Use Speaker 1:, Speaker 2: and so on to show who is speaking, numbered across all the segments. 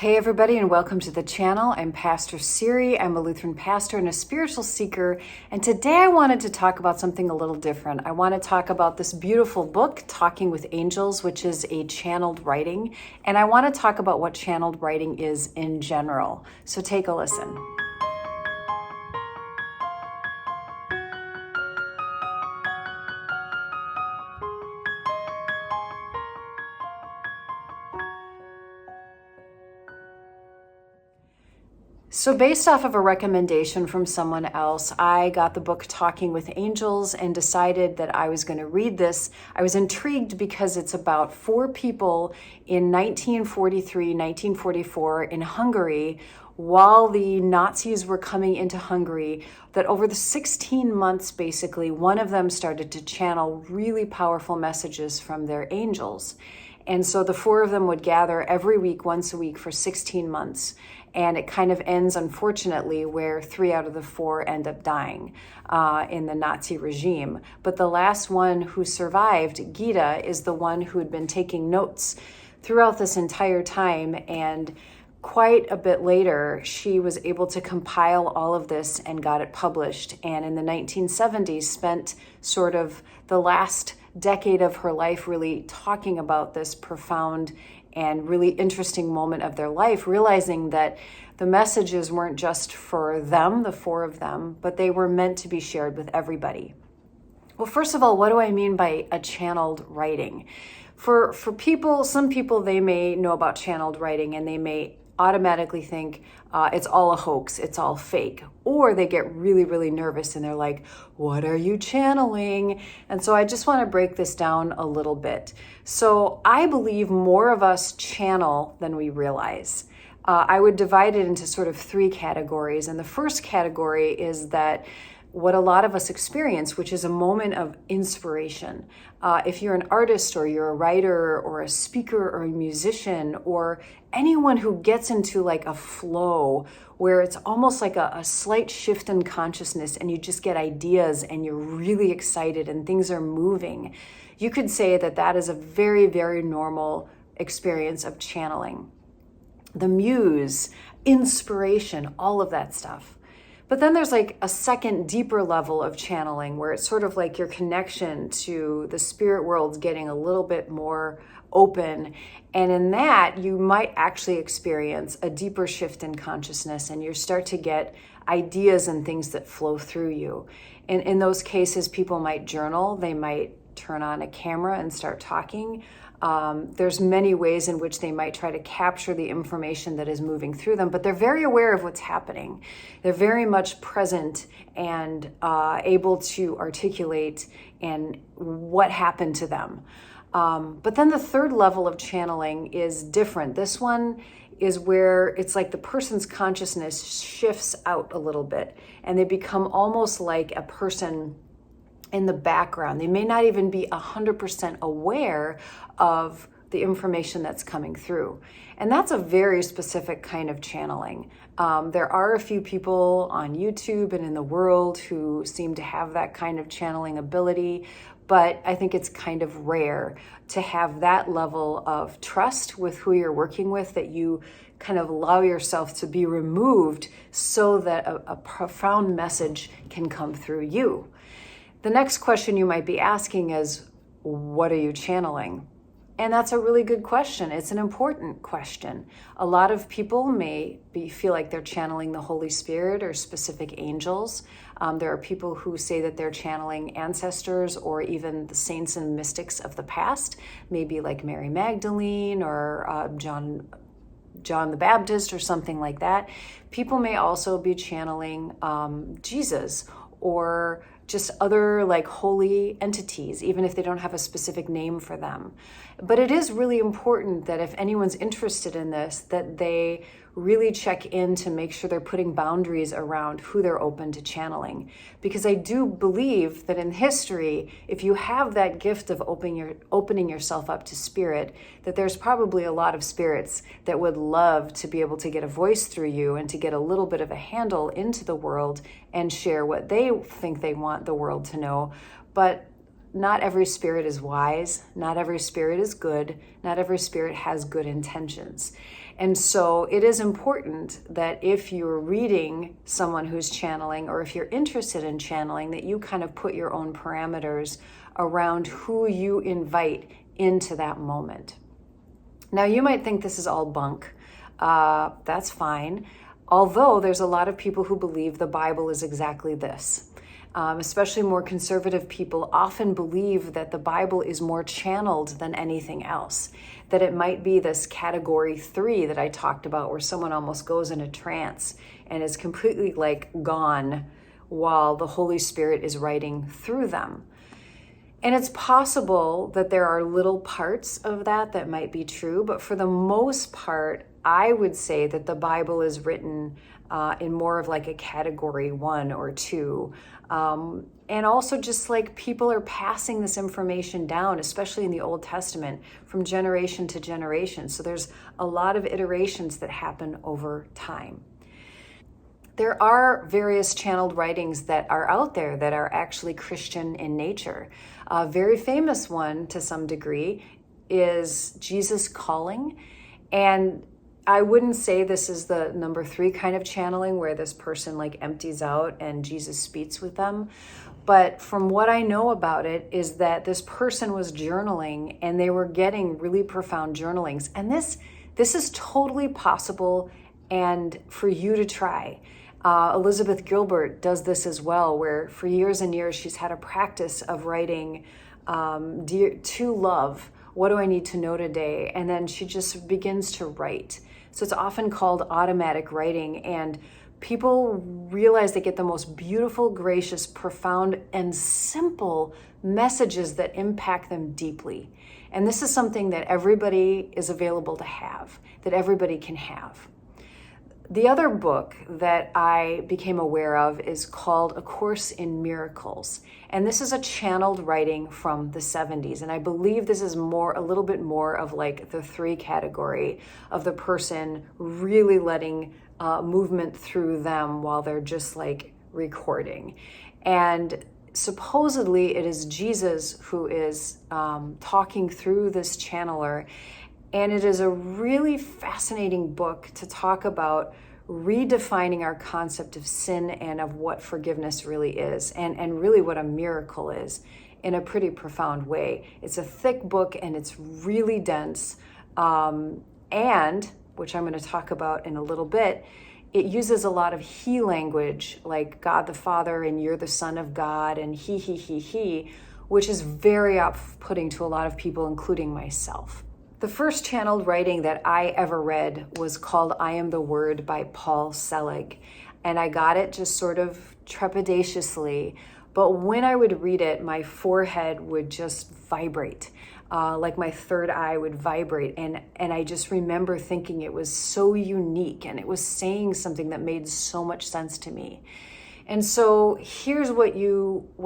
Speaker 1: Hey everybody, and welcome to the channel. I'm Pastor Siri. I'm a Lutheran pastor and a spiritual seeker, and today I wanted to talk about something a little different. I want to talk about this beautiful book, Talking with Angels, which is a channeled writing, and I want to talk about what channeled writing is in general. So take a listen. So based off of a recommendation from someone else, I got the book Talking with Angels and decided that I was going to read this. I was intrigued because it's about four people in 1943, 1944 in Hungary while the Nazis were coming into Hungary, that over the 16 months, basically, one of them started to channel really powerful messages from their angels. And so the four of them would gather every week, once a week for 16 months. And it kind of ends, unfortunately, where 3 out of the 4 end up dying in the Nazi regime. But the last one who survived, Gita, is the one who had been taking notes throughout this entire time. And quite a bit later, she was able to compile all of this and got it published. And in the 1970s, spent sort of the last decade of her life really talking about this profound and really interesting moment of their life, realizing that the messages weren't just for them, the four of them, but they were meant to be shared with everybody. Well, first of all, what do I mean by a channeled writing? For people, some people, they may know about channeled writing and they may automatically think it's all a hoax, it's all fake. Or they get really, really nervous and they're like, what are you channeling? And so I just want to break this down a little bit. So I believe more of us channel than we realize. I would divide it into sort of 3 categories. And the first category is that what a lot of us experience, which is a moment of inspiration. If you're an artist or you're a writer or a speaker or a musician or anyone who gets into like a flow where it's almost like a slight shift in consciousness and you just get ideas and you're really excited and things are moving, you could say that that is a very, very normal experience of channeling. The muse, inspiration, all of that stuff. But then there's like a second deeper level of channeling where it's sort of like your connection to the spirit world's getting a little bit more open. And in that, you might actually experience a deeper shift in consciousness and you start to get ideas and things that flow through you. And in those cases, people might journal, they might turn on a camera and start talking. There's many ways in which they might try to capture the information that is moving through them, but they're very aware of what's happening. They're very much present and able to articulate and what happened to them. But then the third level of channeling is different. This one is where it's like the person's consciousness shifts out a little bit and they become almost like a person in the background. They may not even be 100% aware of the information that's coming through. And that's a very specific kind of channeling. There are a few people on YouTube and in the world who seem to have that kind of channeling ability, but I think it's kind of rare to have that level of trust with who you're working with, that you kind of allow yourself to be removed so that a profound message can come through you. The next question you might be asking is, what are you channeling? And that's a really good question. It's an important question. A lot of people may feel like they're channeling the Holy Spirit or specific angels. There are people who say that they're channeling ancestors or even the saints and mystics of the past, maybe like Mary Magdalene or John the Baptist or something like that. People may also be channeling Jesus or just other like holy entities, even if they don't have a specific name for them. But it is really important that if anyone's interested in this, that they really check in to make sure they're putting boundaries around who they're open to channeling. Because I do believe that in history, if you have that gift of opening yourself up to spirit, that there's probably a lot of spirits that would love to be able to get a voice through you and to get a little bit of a handle into the world and share what they think they want the world to know. But not every spirit is wise. Not every spirit is good. Not every spirit has good intentions. And so it is important that if you're reading someone who's channeling, or if you're interested in channeling, that you kind of put your own parameters around who you invite into that moment. Now, you might think this is all bunk. That's fine. Although there's a lot of people who believe the Bible is exactly this. Especially more conservative people often believe that the Bible is more channeled than anything else, that it might be this category 3 that I talked about, where someone almost goes in a trance and is completely like gone while the Holy Spirit is writing through them. And it's possible that there are little parts of that might be true, but for the most part, I would say that the Bible is written in more of like a category 1 or 2. And also just like people are passing this information down, especially in the Old Testament, from generation to generation. So there's a lot of iterations that happen over time. There are various channeled writings that are out there that are actually Christian in nature. A very famous one to some degree is Jesus Calling. And I wouldn't say this is the number 3 kind of channeling where this person like empties out and Jesus speaks with them. But from what I know about it is that this person was journaling and they were getting really profound journalings. And this is totally possible and for you to try. Elizabeth Gilbert does this as well, where for years and years she's had a practice of writing to love, what do I need to know today? And then she just begins to write. So it's often called automatic writing, and people realize they get the most beautiful, gracious, profound, and simple messages that impact them deeply. And this is something that everybody is available to have, that everybody can have. The other book that I became aware of is called A Course in Miracles. And this is a channeled writing from the 70s. And I believe this is a little bit more of like the 3 category of the person really letting movement through them while they're just like recording. And supposedly it is Jesus who is talking through this channeler. And it is a really fascinating book to talk about redefining our concept of sin and of what forgiveness really is, and really what a miracle is in a pretty profound way. It's a thick book and it's really dense. And, which I'm going to talk about in a little bit, it uses a lot of he language, like God the Father and you're the Son of God and he, which is very off-putting to a lot of people, including myself. The first channeled writing that I ever read was called I Am the Word by Paul Selig. And I got it just sort of trepidatiously. But when I would read it, my forehead would just vibrate. Like my third eye would vibrate. And I just remember thinking it was so unique and it was saying something that made so much sense to me. And so here's what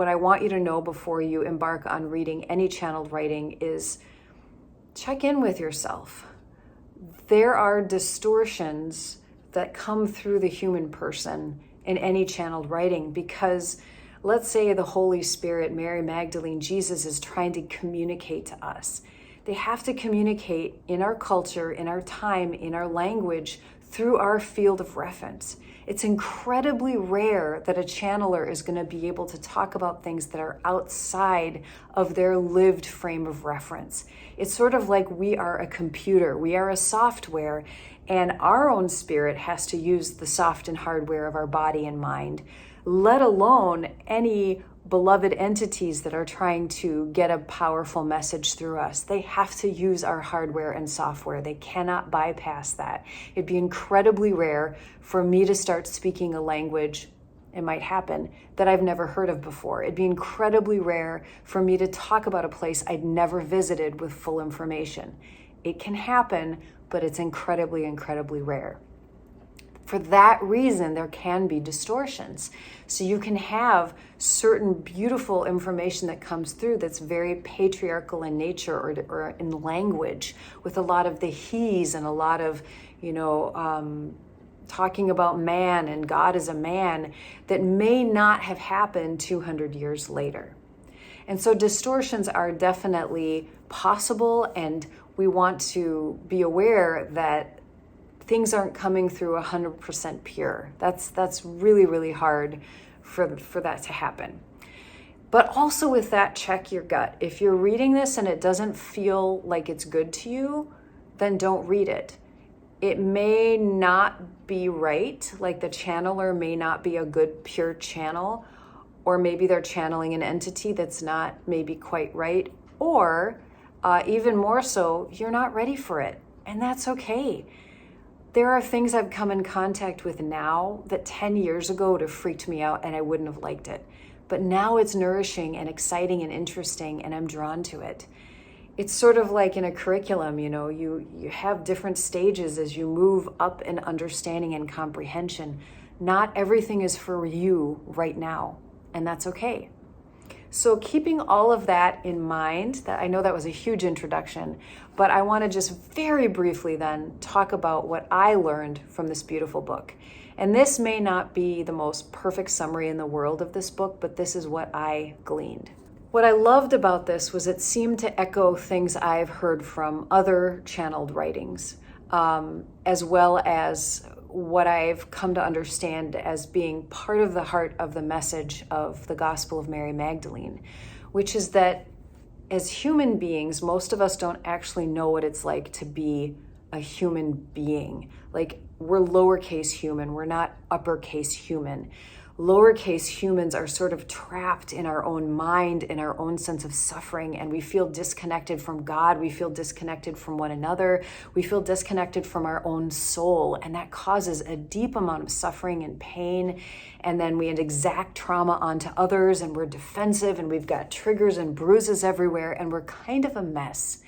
Speaker 1: I want you to know before you embark on reading any channeled writing is check in with yourself. There are distortions that come through the human person in any channeled writing because let's say the Holy Spirit, Mary Magdalene, Jesus is trying to communicate to us. They have to communicate in our culture, in our time, in our language, through our field of reference. It's incredibly rare that a channeler is going to be able to talk about things that are outside of their lived frame of reference. It's sort of like we are a computer, we are a software, and our own spirit has to use the soft and hardware of our body and mind, let alone any beloved entities that are trying to get a powerful message through us. They have to use our hardware and software. They cannot bypass that. It'd be incredibly rare for me to start speaking a language, it might happen, that I've never heard of before. It'd be incredibly rare for me to talk about a place I'd never visited with full information. It can happen, but it's incredibly, incredibly rare. For that reason, there can be distortions. So you can have certain beautiful information that comes through that's very patriarchal in nature or in language, with a lot of the he's and a lot of, talking about man and God as a man that may not have happened 200 years later. And so distortions are definitely possible, and we want to be aware that things aren't coming through 100% pure. That's really, really hard for that to happen. But also with that, check your gut. If you're reading this and it doesn't feel like it's good to you, then don't read it. It may not be right, like the channeler may not be a good, pure channel, or maybe they're channeling an entity that's not maybe quite right, or even more so, you're not ready for it, and that's okay. There are things I've come in contact with now that 10 years ago would have freaked me out and I wouldn't have liked it. But now it's nourishing and exciting and interesting, and I'm drawn to it. It's sort of like in a curriculum, you have different stages as you move up in understanding and comprehension. Not everything is for you right now, and that's okay. So keeping all of that in mind, that I know that was a huge introduction, but I want to just very briefly then talk about what I learned from this beautiful book. And this may not be the most perfect summary in the world of this book, but this is what I gleaned. What I loved about this was it seemed to echo things I've heard from other channeled writings, as well as what I've come to understand as being part of the heart of the message of the Gospel of Mary Magdalene, which is that as human beings, most of us don't actually know what it's like to be a human being. Like, we're lowercase human, we're not uppercase human. Lowercase humans are sort of trapped in our own mind, in our own sense of suffering, and we feel disconnected from God, we feel disconnected from one another, we feel disconnected from our own soul, and that causes a deep amount of suffering and pain, and then we exact trauma onto others, and we're defensive, and we've got triggers and bruises everywhere, and we're kind of a mess.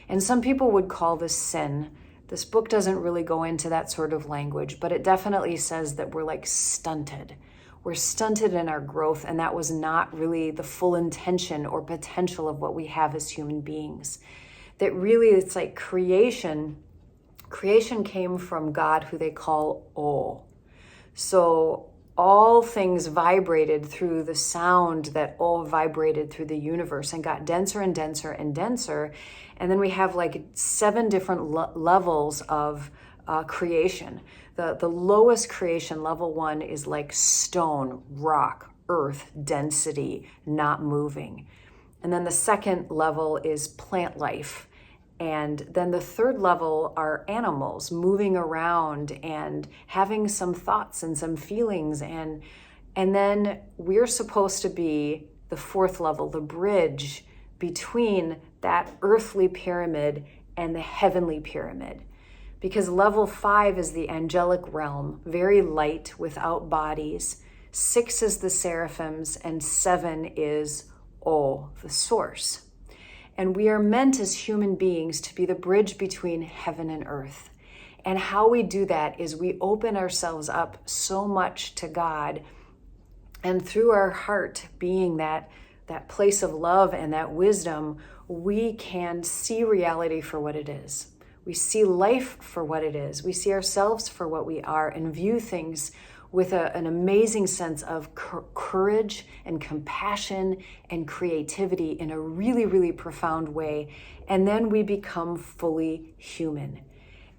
Speaker 1: And some people would call this sin. This book doesn't really go into that sort of language, but it definitely says that we're like stunted. We're stunted in our growth, and that was not really the full intention or potential of what we have as human beings. That really, it's like creation came from God, who they call O. So all things vibrated through the sound that O vibrated through the universe and got denser and denser and denser. And then we have like 7 different levels of creation. The lowest creation, level 1, is like stone, rock, earth, density, not moving. And then the second level is plant life. And then the 3rd level are animals moving around and having some thoughts and some feelings. And then we're supposed to be the 4th level, the bridge between that earthly pyramid and the heavenly pyramid. Because level 5 is the angelic realm, very light, without bodies. 6 is the seraphims, and 7 is O, the source. And we are meant as human beings to be the bridge between heaven and earth. And how we do that is we open ourselves up so much to God, and through our heart being that place of love and that wisdom, we can see reality for what it is. We see life for what it is. We see ourselves for what we are, and view things with an amazing sense of courage and compassion and creativity in a really, really profound way. And then we become fully human.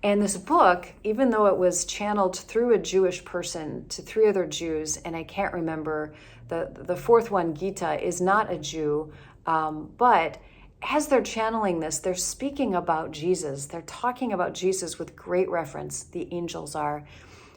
Speaker 1: And this book, even though it was channeled through a Jewish person to 3 other Jews, and I can't remember, the 4th one, Gita, is not a Jew, but as they're channeling this, they're speaking about Jesus. They're talking about Jesus with great reference, the angels are,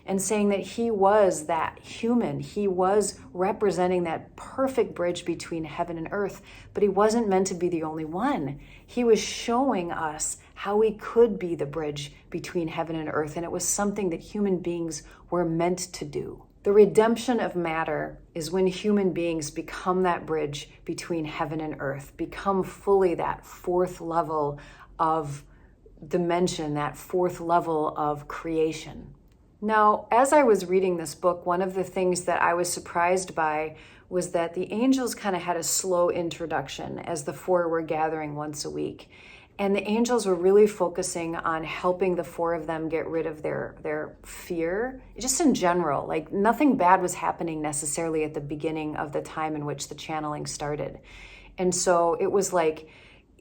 Speaker 1: and saying that he was that human. He was representing that perfect bridge between heaven and earth, but he wasn't meant to be the only one. He was showing us how we could be the bridge between heaven and earth, and it was something that human beings were meant to do. The redemption of matter is when human beings become that bridge between heaven and earth, become fully that 4th level of dimension, that 4th level of creation. Now, as I was reading this book, one of the things that I was surprised by was that the angels kind of had a slow introduction as the 4 were gathering once a week. And the angels were really focusing on helping the 4 of them get rid of their fear, just in general. Like, nothing bad was happening necessarily at the beginning of the time in which the channeling started. And so it was like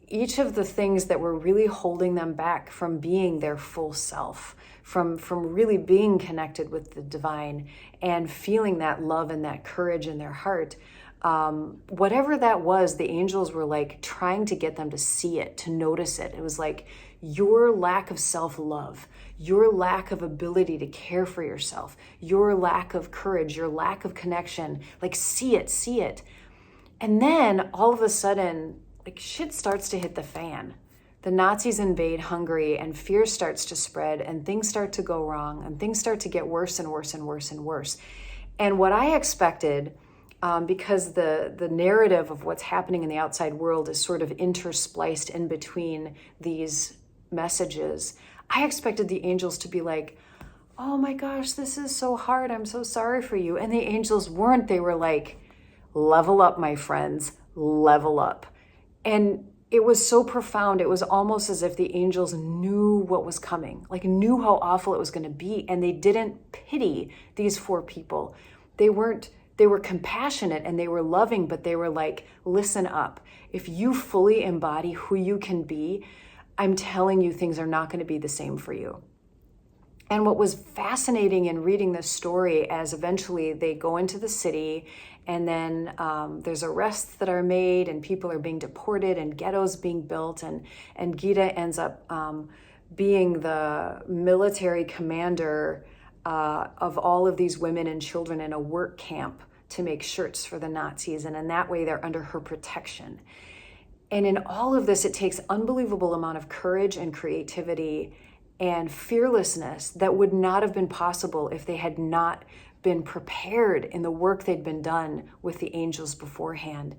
Speaker 1: each of the things that were really holding them back from being their full self, from really being connected with the divine and feeling that love and that courage in their heart. Whatever that was, the angels were like trying to get them to see it, to notice it. It was like your lack of self-love, your lack of ability to care for yourself, your lack of courage, your lack of connection, like see it, see it. And then all of a sudden, like shit starts to hit the fan. The Nazis invade Hungary and fear starts to spread and things start to go wrong and things start to get worse and worse and worse and worse. And what I expected, because the narrative of what's happening in the outside world is sort of interspliced in between these messages, I expected the angels to be like, oh my gosh, this is so hard. I'm so sorry for you. And the angels weren't. They were like, level up, my friends, level up. And it was so profound. It was almost as if the angels knew what was coming, like knew how awful it was going to be. And they didn't pity these 4 people. They were compassionate and they were loving, but they were like, listen up. If you fully embody who you can be, I'm telling you, things are not going to be the same for you. And what was fascinating in reading this story, as eventually they go into the city and then there's arrests that are made and people are being deported and ghettos being built, and Gita ends up being the military commander of all of these women and children in a work camp to make shirts for the Nazis. And in that way, they're under her protection. And in all of this, it takes unbelievable amount of courage and creativity and fearlessness that would not have been possible if they had not been prepared in the work they'd been done with the angels beforehand.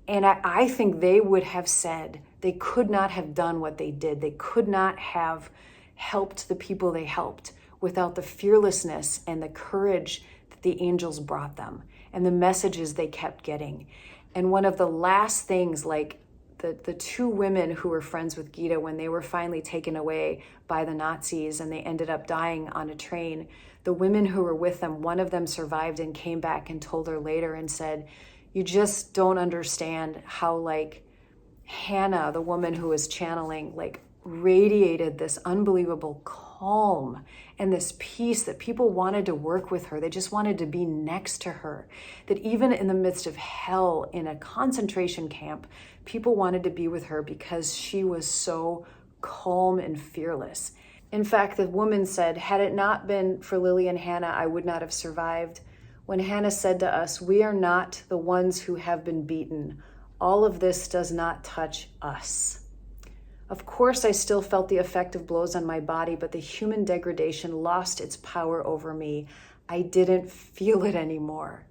Speaker 1: And I think they would have said they could not have done what they did. They could not have helped the people they helped without the fearlessness and the courage that the angels brought them and the messages they kept getting. And one of the last things, like the 2 women who were friends with Gita, when they were finally taken away by the Nazis and they ended up dying on a train, the women who were with them, one of them survived and came back and told her later and said, you just don't understand how like Hannah, the woman who was channeling, like radiated this unbelievable calm and this peace that people wanted to work with her. They just wanted to be next to her. That even in the midst of hell in a concentration camp, people wanted to be with her because she was so calm and fearless. In fact, the woman said, had it not been for Lily and Hannah, I would not have survived. When Hannah said to us, we are not the ones who have been beaten. All of this does not touch us. Of course, I still felt the effect of blows on my body, but the human degradation lost its power over me. I didn't feel it anymore.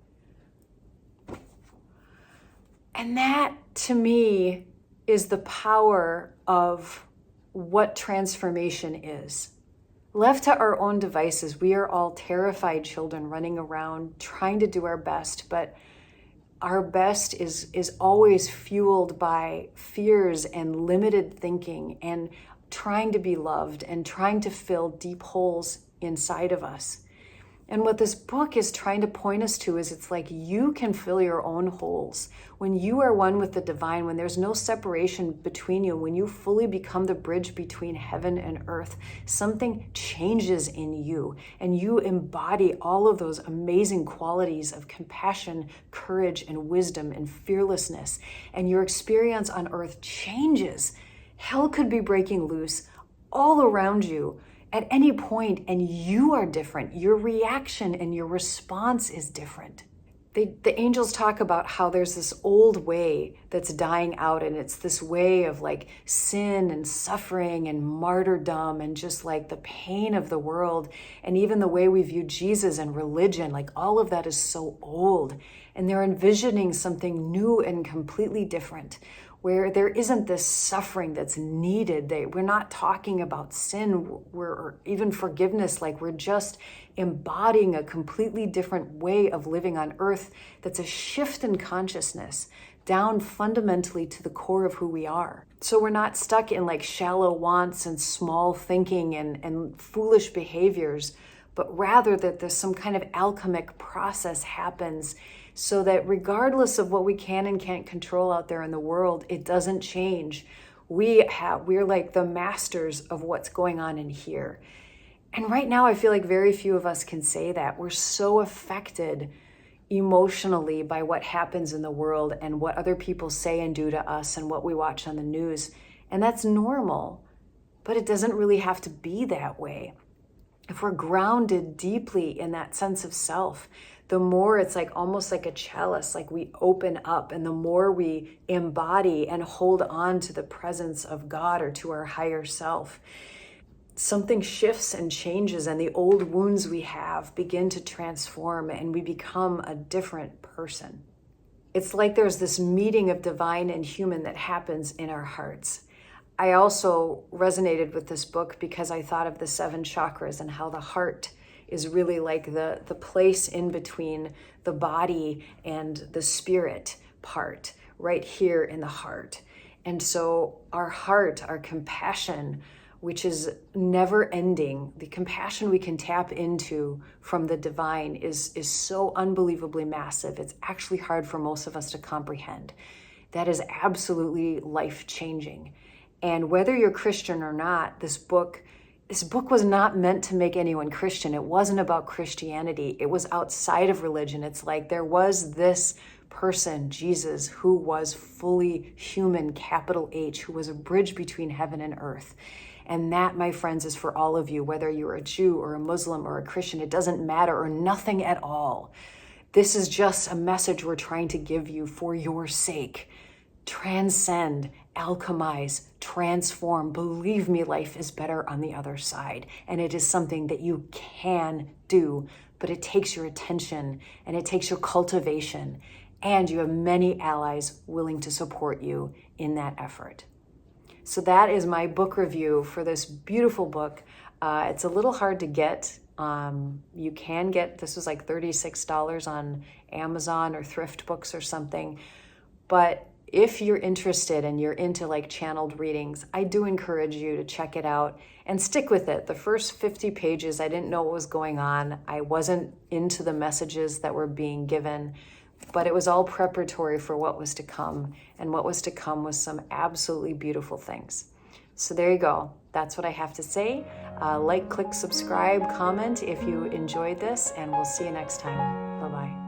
Speaker 1: And that, to me, is the power of what transformation is. Left to our own devices, we are all terrified children running around trying to do our best, but our best is always fueled by fears and limited thinking and trying to be loved and trying to fill deep holes inside of us. And what this book is trying to point us to is it's like you can fill your own holes. When you are one with the divine, when there's no separation between you, when you fully become the bridge between heaven and earth, something changes in you and you embody all of those amazing qualities of compassion, courage, and wisdom and fearlessness. And your experience on earth changes. Hell could be breaking loose all around you at any point, and you are different. Your reaction and your response is different. The angels talk about how there's this old way that's dying out, and it's this way of like sin and suffering and martyrdom and just like the pain of the world, and even the way we view Jesus and religion, like all of that is so old. And they're envisioning something new and completely different, where there isn't this suffering that's needed. We're not talking about sin or even forgiveness. Like we're just embodying a completely different way of living on earth that's a shift in consciousness down fundamentally to the core of who we are. So we're not stuck in like shallow wants and small thinking and foolish behaviors, but rather that there's some kind of alchemic process happens so that regardless of what we can and can't control out there in the world, it doesn't change. We're like the masters of what's going on in here. And right now, I feel like very few of us can say that. We're so affected emotionally by what happens in the world and what other people say and do to us and what we watch on the news. And that's normal, but it doesn't really have to be that way. If we're grounded deeply in that sense of self, the more it's like almost like a chalice, like we open up, and the more we embody and hold on to the presence of God or to our higher self, something shifts and changes, and the old wounds we have begin to transform, and we become a different person. It's like there's this meeting of divine and human that happens in our hearts. I also resonated with this book because I thought of the 7 chakras and how the heart is really like the place in between the body and the spirit part, right here in the heart. And so our heart, our compassion, which is never ending, the compassion we can tap into from the divine is so unbelievably massive. It's actually hard for most of us to comprehend. That is absolutely life-changing. And whether you're Christian or not, this book was not meant to make anyone Christian. It wasn't about Christianity. It was outside of religion. It's like there was this person, Jesus, who was fully human, capital H, who was a bridge between heaven and earth. And that, my friends, is for all of you, whether you're a Jew or a Muslim or a Christian. It doesn't matter, or nothing at all. This is just a message we're trying to give you for your sake. Transcend, alchemize, transform. Believe me, life is better on the other side. And it is something that you can do, but it takes your attention and it takes your cultivation. And you have many allies willing to support you in that effort. So that is my book review for this beautiful book. It's a little hard to get. You can get, this was like $36 on Amazon or Thrift Books or something. But if you're interested and you're into like channeled readings, I do encourage you to check it out and stick with it. The first 50 pages, I didn't know what was going on. I wasn't into the messages that were being given, but it was all preparatory for what was to come. And what was to come was some absolutely beautiful things. So there you go. That's what I have to say. Like, click, subscribe, comment if you enjoyed this, and we'll see you next time. Bye-bye.